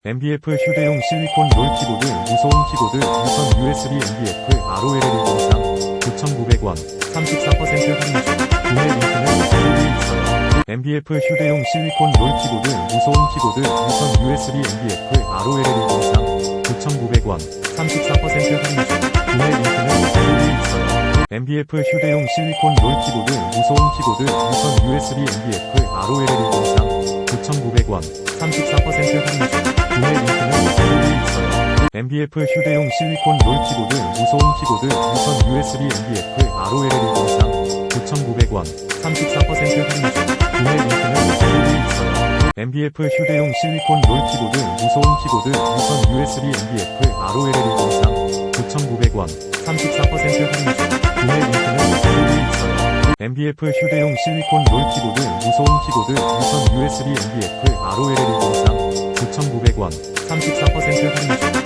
엠비에프 휴대용 실리콘 롤 키보드 무소음 키보드 유선 USB Mbf-Roll103 9,900원 34% 할인 중 구매 링크는 댓글에 있어요. 엠비에프 휴대용 실리콘 롤 키보드 무소음 키보드 유선 USB Mbf-Roll103 9,900원 34% 할인 중 구매 링크는 댓글에 있어요. 엠비에프 휴대용 실리콘 롤 키보드 무소음 키보드 유선 USB Mbf-Roll103 9,900원 34% 할인 중 구매 링크는 댓글에 있어요. 엠비에프 휴대용 실리콘 롤 키보드 무소음 키보드 유선 USB Mbf-Roll103 9,900원 34% 할인 중 구매 링크는 댓글에 있어요. 엠비에프 휴대용 실리콘 롤 키보드 무소음 키보드 유선 USB Mbf-Roll103 9,900원 34% 할인 중 구매 링크는 댓글에 있어요. 엠비에프 휴대용 실리콘 롤 키보드 무소음 키보드 유선 USB Mbf-Roll103 9,900원 34% 할인 중